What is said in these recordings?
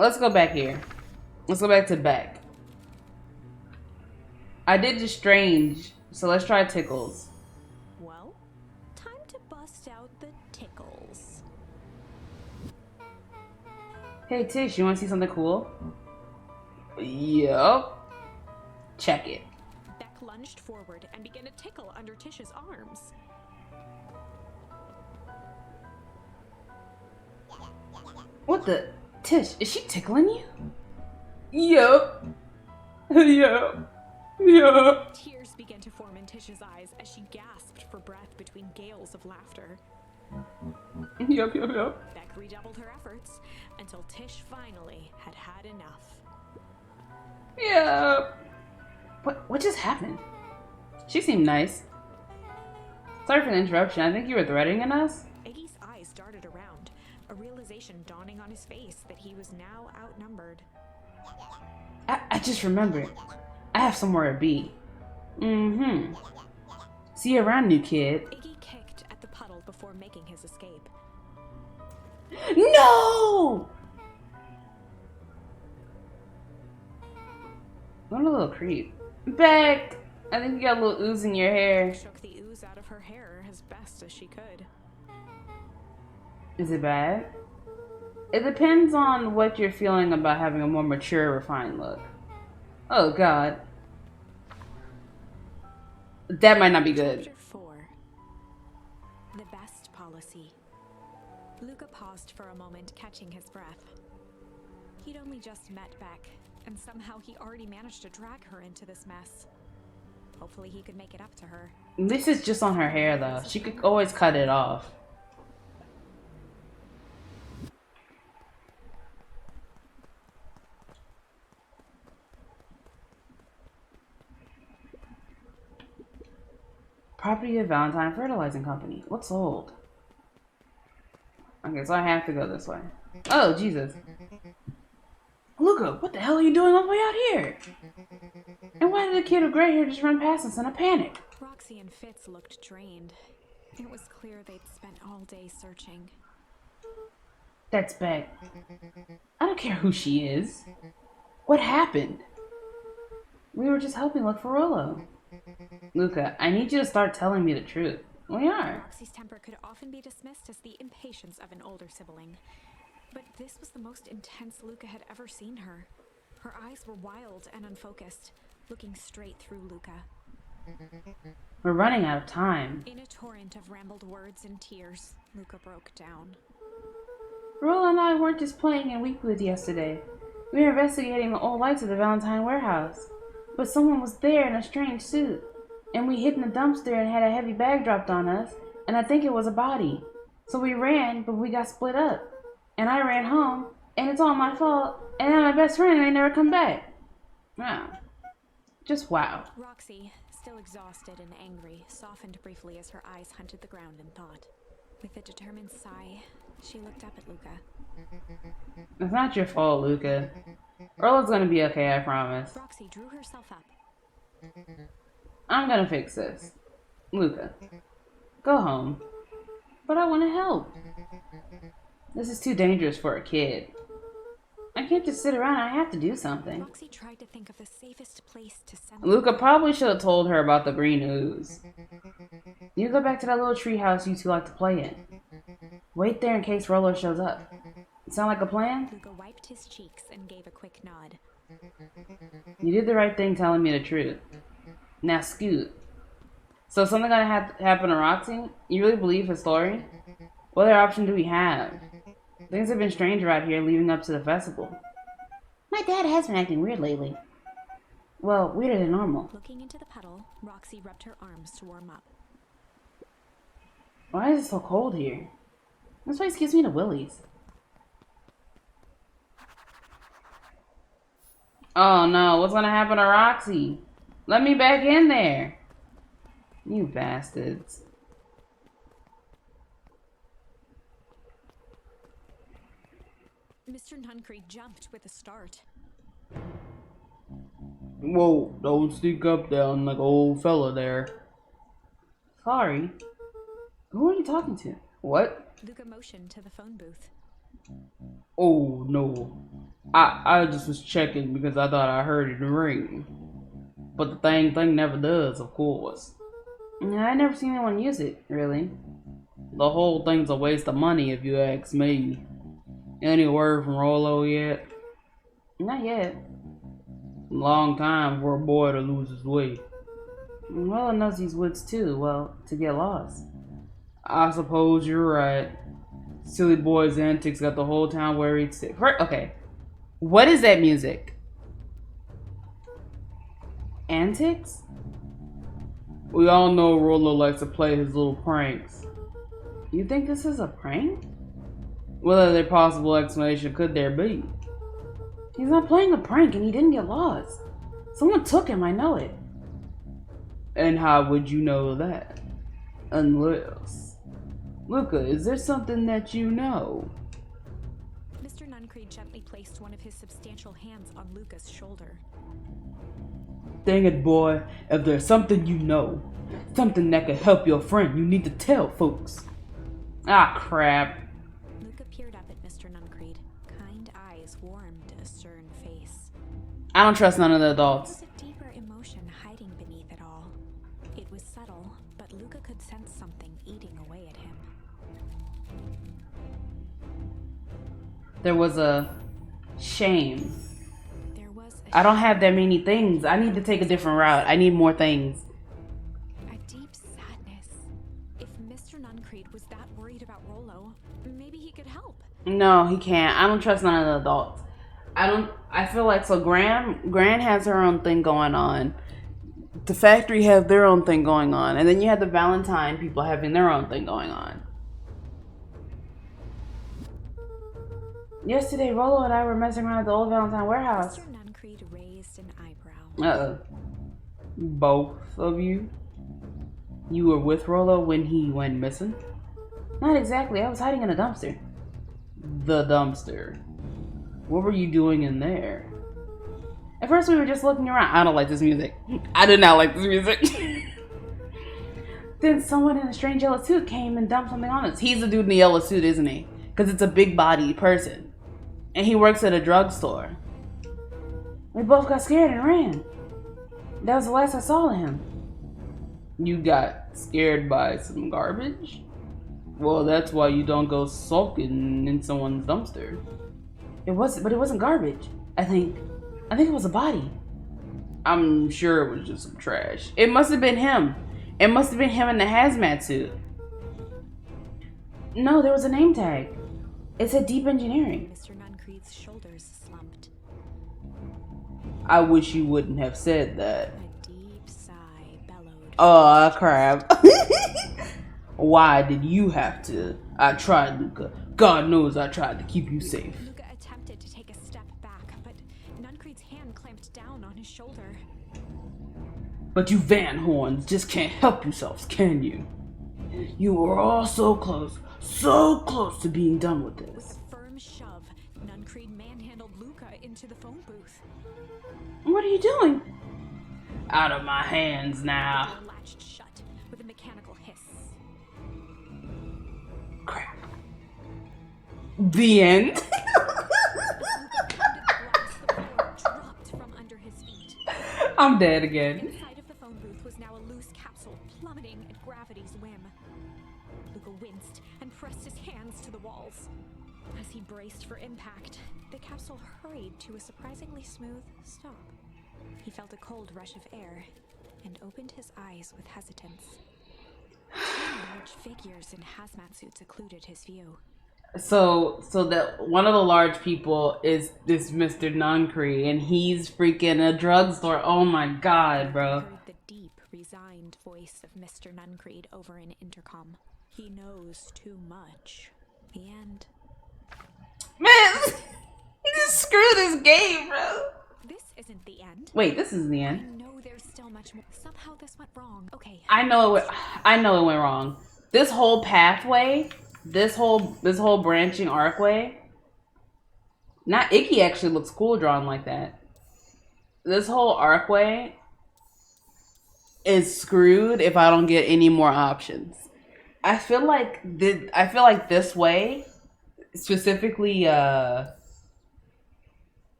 Let's go back here. Let's go back to back. I did the strange, so let's try tickles. Well, time to bust out the tickles. Hey Tish, you want to see something cool? Yup. Check it. Beck lunged forward and began to tickle under Tish's arms. What the? Tish, is she tickling you? Yup. Yup. Yup. Tears began to form in Tish's eyes as she gasped for breath between gales of laughter. Yup, yup, yup. Beck redoubled her efforts until Tish finally had had enough. Yup. What just happened? She seemed nice. Sorry for the interruption. I think you were threatening us? Iggy's eyes darted around, a realization dawning on his face that he was now outnumbered. I just remembered. I have somewhere to be. Mm-hmm. See you around, new kid. Iggy kicked at the puddle before making his escape. No! What a little creep. Beck! I think you got a little ooze in your hair. Shook the ooze out of her hair as best as she could. Is it bad? It depends on what you're feeling about having a more mature, refined look. Oh god. That might not be good. Chapter 4. The Best Policy. Luca paused for a moment, catching his breath. He'd only just met Beck, and somehow he already managed to drag her into this mess. Hopefully he could make it up to her. This is just on her hair though. She could always cut it off. Property of Valentine Fertilizing Company. What's old? Okay, so I have to go this way. Oh, Jesus. Luca, what the hell are you doing all the way out here? And why did the kid with gray hair just run past us in a panic? Roxy and Fitz looked drained. It was clear they'd spent all day searching. That's Beck. I don't care who she is. What happened? We were just helping look for Rollo. Luca, I need you to start telling me the truth. We are. Roxy's temper could often be dismissed as the impatience of an older sibling. But this was the most intense Luca had ever seen her. Her eyes were wild and unfocused, looking straight through Luca. We're running out of time. In a torrent of rambled words and tears, Luca broke down. Rollo and I weren't just playing in Weekwood yesterday. We were investigating the old lights of the Valentine warehouse. But someone was there in a strange suit. And we hid in the dumpster and had a heavy bag dropped on us. And I think it was a body. So we ran, but we got split up. And I ran home, and it's all my fault. And then my best friend ain't never come back. Wow. Just wow. Roxy, still exhausted and angry, softened briefly as her eyes hunted the ground in thought. With a determined sigh, she looked up at Luca. It's not your fault, Luca. Rollo's gonna be okay, I promise. Roxy drew herself up. I'm gonna fix this. Luca, go home. But I want to help. This is too dangerous for a kid. I can't just sit around. I have to do something. Roxy tried to think of the safest place to send Luca probably should have told her about the green ooze. You go back to that little treehouse you two like to play in. Wait there in case Rollo shows up. Sound like a plan? Luca wiped his cheeks and gave a quick nod. You did the right thing telling me the truth. Now scoot. So something gonna happen to Roxy? You really believe his story? What other option do we have? Things have been strange around here leading up to the festival. My dad has been acting weird lately. Well, weirder than normal. Looking into the puddle, Roxy rubbed her arms to warm up. Why is it so cold here? This place gives me the willies. Oh no, what's gonna happen to Roxy? Let me back in there. You bastards. Mr. Nuncree jumped with a start. Whoa, don't sneak up down like an old fella there. Sorry. Who are you talking to? What? Luca motioned to the phone booth. Oh no. I just was checking because I thought I heard it ring. But the thing never does, of course. Yeah, I never seen anyone use it, really. The whole thing's a waste of money if you ask me. Any word from Rolo yet? Not yet. Long time for a boy to lose his way. Rolo knows these woods too, well, to get lost. I suppose you're right. Silly boy's antics got the whole town worried sick. Okay. What is that music? Antics? We all know Rolo likes to play his little pranks. You think this is a prank? What other possible explanation could there be? He's not playing a prank and he didn't get lost. Someone took him, I know it. And how would you know that? Unless... Luca, is there something that you know? Mr. Nuncreed gently placed one of his substantial hands on Luca's shoulder. Dang it, boy. If there's something you know, something that could help your friend, you need to tell folks. Ah, crap. Luca peered up at Mr. Nuncreed. Kind eyes warmed a stern face. I don't trust none of the There adults. was a deeper emotion hiding beneath it all. It was subtle, but Luca could sense something eating away at him. There was a shame. There was I don't have that many things. I need to take a different route. I need more things. a deep sadness. If Mr. Nuncreed was that worried about Rolo, maybe he could help. No, he can't. I don't trust none of the adults. I feel like so Gran has her own thing going on. The factory has their own thing going on. And then you have the Valentine people having their own thing going on. Yesterday, Rolo and I were messing around at the old Valentine warehouse. Mr. Nuncreed raised an eyebrow. Uh-oh. Both of you? You were with Rolo when he went missing? Not exactly. I was hiding in a dumpster. The dumpster. What were you doing in there? At first, we were just looking around. I don't like this music. I did not like this music. Then someone in a strange yellow suit came and dumped something on us. He's the dude in the yellow suit, isn't he? Because it's a big body person. And he works at a drugstore. We both got scared and ran. That was the last I saw of him. You got scared by some garbage? Well, that's why you don't go sulking in someone's dumpster. It wasn't garbage. I think it was a body. I'm sure it was just some trash. It must have been him. It must have been him in the hazmat suit. No, there was a name tag. It said Deep Engineering. Mr. Nuncreed's shoulders slumped. I wish you wouldn't have said that. A deep sigh bellowed. Oh, crap. Why did you have to? I tried, Luca. God knows I tried to keep you safe. Luca attempted to take a step back, but Nuncreed's hand clamped down on his shoulder. But you Van Horns just can't help yourselves, can you? You were all so close to being done with With this. a firm shove, Nuncreed manhandled Luca into the phone booth. What are you doing? Out of my hands now. The door latched shut with a mechanical hiss. Crap. The end? As Luca pounded the glass, the floor dropped from under his feet. I'm dead again. Inside of the phone booth was now a loose capsule plummeting at gravity's whim. Luca winced and pressed his hands to the walls. As he braced for impact, the capsule hurried to a surprisingly smooth stop. He felt a cold rush of air and opened his eyes with hesitance. Two large figures in hazmat suits occluded his view. So that one of the large people is this Mr. Nuncreed, and he's freaking a drugstore. Oh my god, bro. He heard the deep, resigned voice of Mr. Nuncreed over an intercom. He knows too much. The end. Man, just screw this game, bro. This isn't the end. Wait, this is the I end. know there's still much more. Somehow this went wrong. Okay. I know it went wrong. This whole pathway, this whole branching arcway. Not Icky actually looks cool drawn like that. This whole arcway is screwed if I don't get any more options. I feel like this way specifically,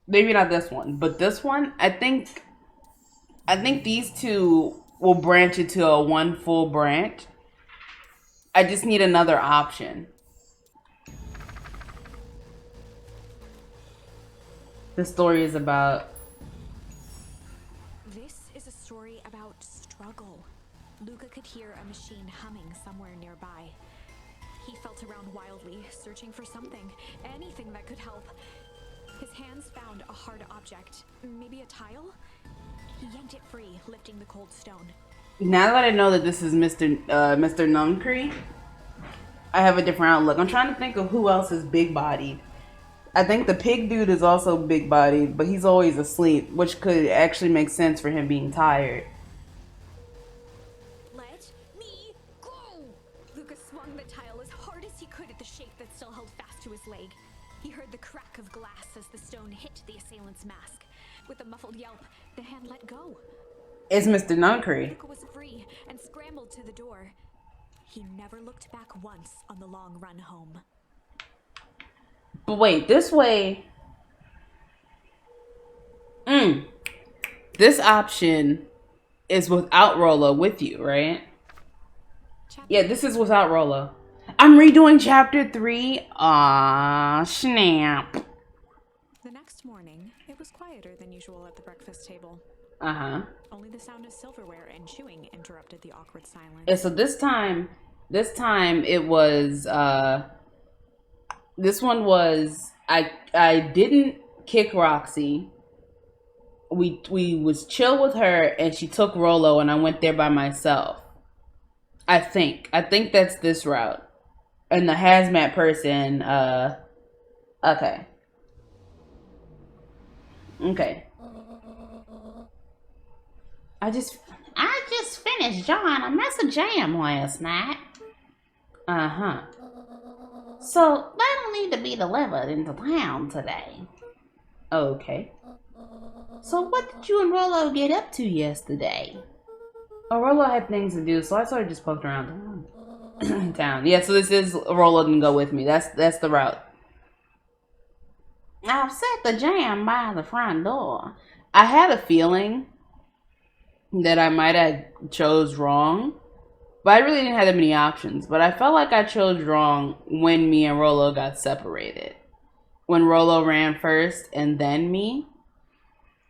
maybe not this one, but this one, I think these two will branch into a one full branch. I just need another option. The story is about... This is a story about struggle. Luca could hear a machine humming somewhere nearby. He felt around wildly, searching for something, anything that could help. His hands found a hard object, maybe a tile? He yanked it free, lifting the cold stone. Now that I know that this is Mr. Nuncree, I have a different outlook. I'm trying to think of who else is big-bodied. I think the pig dude is also big-bodied, but he's always asleep, which could actually make sense for him being tired. Let me go! Luca swung the tile as hard as he could at the shape that still held fast to his leg. He heard the crack of glass as the stone hit the assailant's mask. With a muffled yelp, the hand let go. It's Mr. Nuncree. Luca was free and scrambled to the door. He never looked back once on the long run home. But wait, this way... This option is without Rolo with you, right? Yeah, this is without Rolo. I'm redoing chapter 3. Aw, snap. The next morning, it was quieter than usual at the breakfast table. Uh-huh. Only the sound of silverware and chewing interrupted the awkward silence. And so this time it was, this one was, I didn't kick Roxy. We was chill with her and she took Rolo and I went there by myself. I think that's this route. And the hazmat person, okay. I just finished John a mess of jam last night. Uh-huh. So that'll need to be delivered into town today. Okay. So what did you and Rolo get up to yesterday? Oh, Rolo had things to do, so I sort of just poked around town. Yeah, so this is Rolo didn't go with me. That's the route. I've set the jam by the front door. I had a feeling that I might have chose wrong, but I really didn't have that many options. But I felt like I chose wrong when me and Rolo got separated. When Rolo ran first and then me,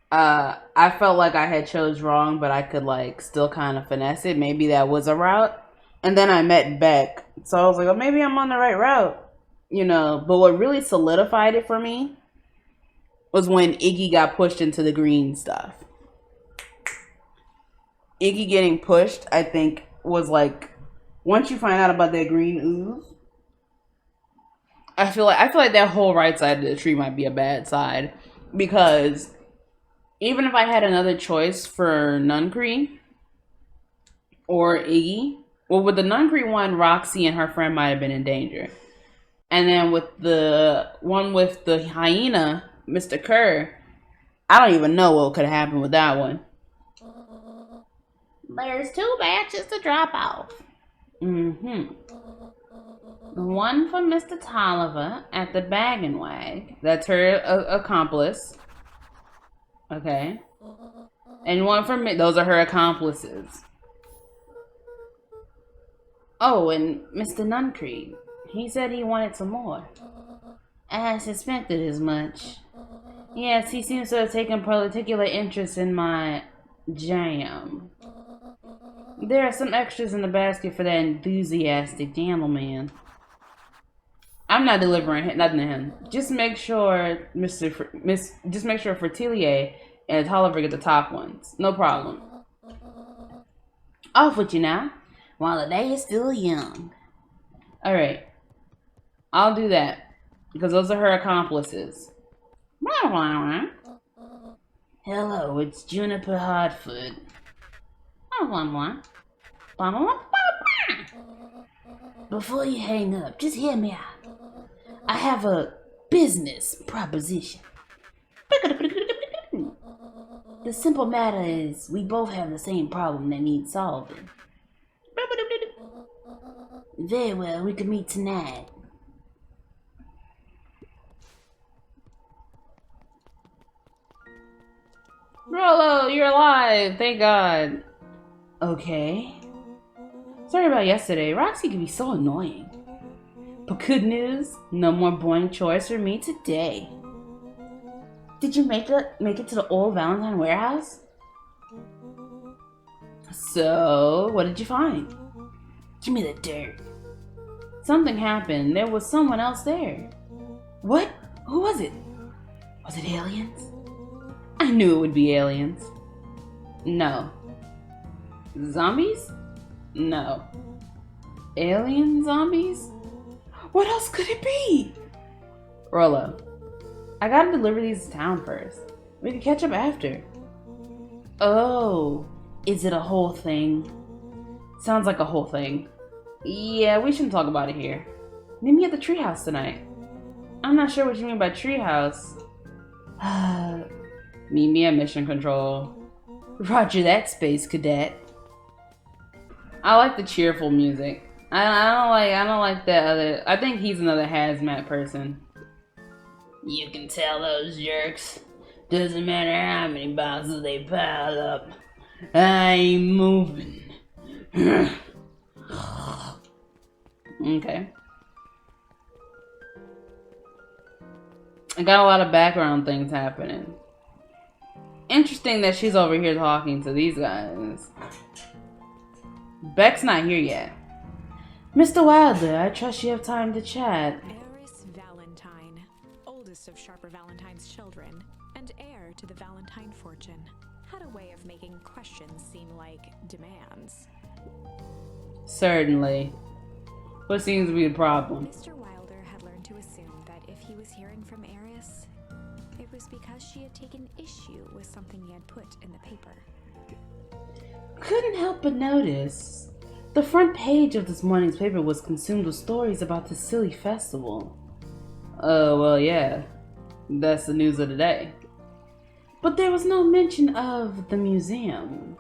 I felt like I had chose wrong, but I could like still kind of finesse it. Maybe that was a route. And then I met Beck, so I was like, oh, maybe I'm on the right route, you know. But what really solidified it for me was when Iggy got pushed into the green stuff. Iggy getting pushed, I think, was like, once you find out about that green ooze, I feel like that whole right side of the tree might be a bad side, because even if I had another choice for Nuncree or Iggy, well, with the Nuncree one, Roxy and her friend might have been in danger, and then with the one with the hyena, Mr. Kerr, I don't even know what could have happened with that one. There's 2 batches to drop off. The one for Mr. Tolliver at the Bag and Wag. That's her accomplice. Okay. And one for me. Those are her accomplices. Oh, and Mr. Nuncree. He said he wanted some more. I suspected as much. Yes, he seems to have taken particular interest in my jam. There are some extras in the basket for that enthusiastic gentleman. I'm not delivering nothing to him. Just make sure just make sure Fertilier and Tolliver get the top ones. No problem. Off with you now, while the day is still young. Alright. I'll do that, because those are her accomplices. Hello, it's Juniper Hardfoot. Before you hang up, just hear me out. I have a business proposition. The simple matter is, we both have the same problem that needs solving. Very well, we can meet tonight. Rolo, you're alive! Thank God. Okay. Sorry about yesterday. Roxy can be so annoying. But good news, no more boring chores for me today. Did you make it to the old Valentine warehouse? So, what did you find? Give me the dirt. Something happened. There was someone else there. What? Who was it? Was it aliens? I knew it would be aliens. No. Zombies? No. Alien zombies? What else could it be? Rolo, I gotta deliver these to town first. We can catch up after. Oh, is it a whole thing? Sounds like a whole thing. Yeah, we shouldn't talk about it here. Meet me at the treehouse tonight. I'm not sure what you mean by treehouse. Meet me at Mission Control. Roger that, Space Cadet. I like the cheerful music. I don't like that other. I think he's another hazmat person. You can tell those jerks. Doesn't matter how many boxes they pile up. I ain't moving. Okay. I got a lot of background things happening. Interesting that she's over here talking to these guys. Beck's not here yet. Mr. Wilder, I trust you have time to chat. Eris Valentine, oldest of Sharper Valentine's children, and heir to the Valentine fortune, had a way of making questions seem like demands. Certainly. What seems to be the problem? Mr. Wilder had learned to assume that if he was hearing from Eris, it was because she had taken issue with something he had put in the paper. Couldn't help but notice. The front page of this morning's paper was consumed with stories about this silly festival. Oh, well, yeah. That's the news of the day. But there was no mention of the museum,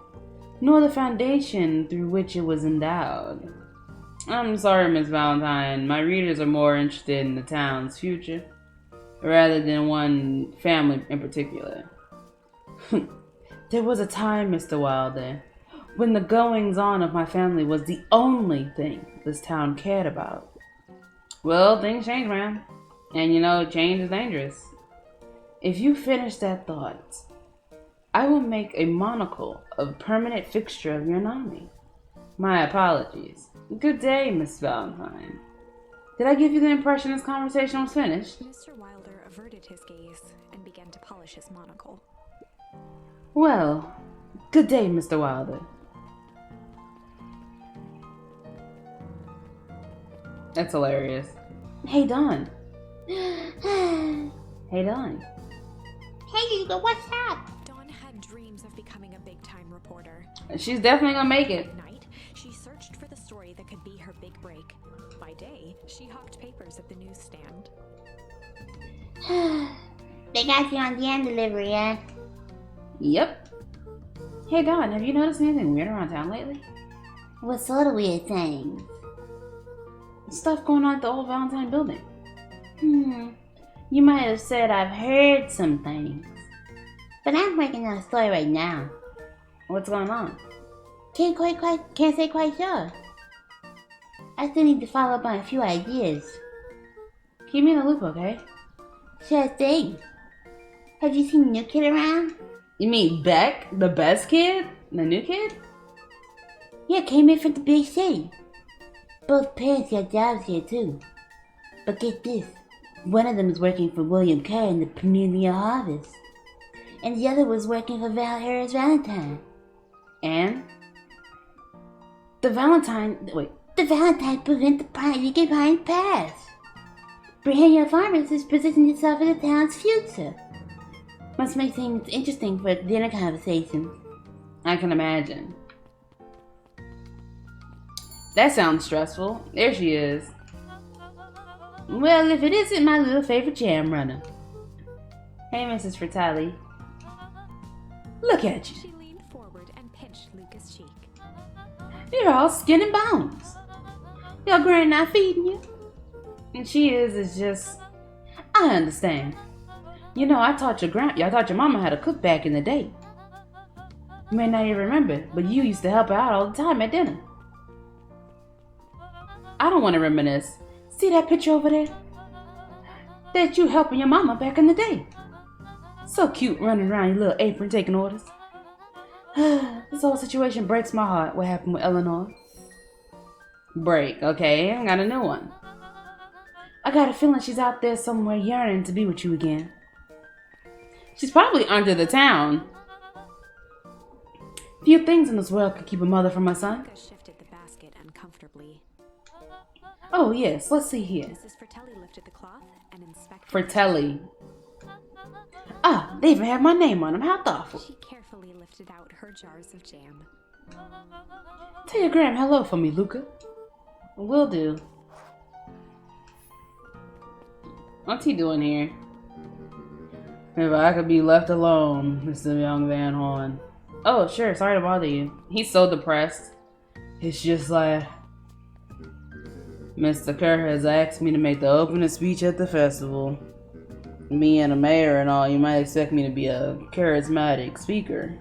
nor the foundation through which it was endowed. I'm sorry, Miss Valentine. My readers are more interested in the town's future, rather than one family in particular. There was a time, Mr. Wilder, when the goings-on of my family was the only thing this town cared about. Well, things change, man. And you know, change is dangerous. If you finish that thought, I will make a monocle a permanent fixture of your anatomy. My apologies. Good day, Miss Valentine. Did I give you the impression this conversation was finished? Mr. Wilder averted his gaze and began to polish his monocle. Well, good day, Mr. Wilder. That's hilarious. Hey, Dawn. Hey, Dawn. Hey, Hugo, what's up? Dawn had dreams of becoming a big-time reporter. She's definitely gonna make it. At night, she searched for the story that could be her big break. By day, she hawked papers at the newsstand. They got you on the end delivery, eh? Yep. Hey, Dawn, have you noticed anything weird around town lately? What sort of weird things? Stuff going on at the old Valentine building. You might have said I've heard some things. But I'm working on a story right now. What's going on? Can't say quite sure. I still need to follow up on a few ideas. Keep me in the loop, okay? Sure thing. Have you seen the new kid around? You mean Beck, the best kid? The new kid? Yeah, came in from the big city. Both parents got jobs here too. But get this. One of them is working for William Kerr in the Perennial Harvest. And the other was working for Eris Valentine. And? The Valentine prevent the Pine Pine Pass. Perennial Farmers has positioned itself in the town's future. Must make things interesting for dinner conversations. I can imagine. That sounds stressful. There she is. Well, if it isn't my little favorite jam runner. Hey, Mrs. Fratelli. Look at you. She leaned forward and pinched Luca's cheek. You're all skin and bones. Your granny not feeding you? And she is just... I understand. You know, I taught your mama how to cook back in the day. You may not even remember, but you used to help her out all the time at dinner. I don't want to reminisce. See that picture over there? That you helping your mama back in the day. So cute running around your little apron taking orders. This whole situation breaks my heart. What happened with Eleanor? Break, okay, I got a new one. I got a feeling she's out there somewhere yearning to be with you again. She's probably under the town. Few things in this world could keep a mother from my son. Luca shifted the basket uncomfortably. Oh yes, let's see here. Mrs. Fratelli lifted the cloth and inspected. Fratelli. Ah, they even have my name on them. How thoughtful. She carefully lifted out her jars of jam. Tell your Graham hello for me, Luca. Will do. What's he doing here? If I could be left alone, Mr. Young Van Horn. Oh, sure, sorry to bother you. He's so depressed. It's just like... Mr. Kerr has asked me to make the opening speech at the festival. Me and a mayor and all, you might expect me to be a charismatic speaker.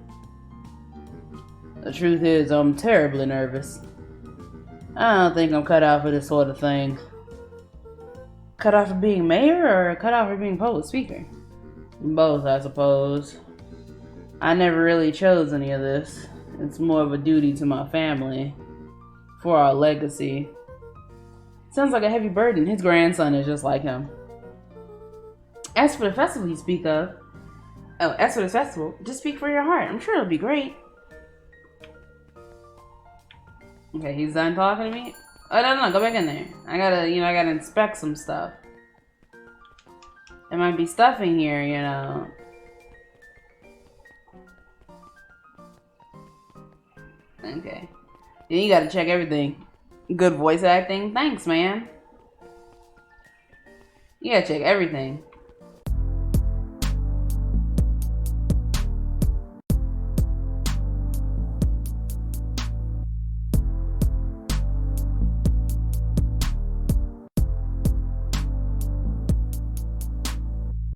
The truth is, I'm terribly nervous. I don't think I'm cut out for this sort of thing. Cut out for being mayor or cut out for being public speaker? Both, I suppose. I never really chose any of this. It's more of a duty to my family. For our legacy. Sounds like a heavy burden. His grandson is just like him. As for the festival you speak of... Oh, as for this festival, just speak for your heart. I'm sure it'll be great. Okay, he's done talking to me? Oh, no, go back in there. I gotta inspect some stuff. There might be stuff in here, you know. Okay. Yeah, you gotta check everything. Good voice acting. Thanks, man. You gotta check everything.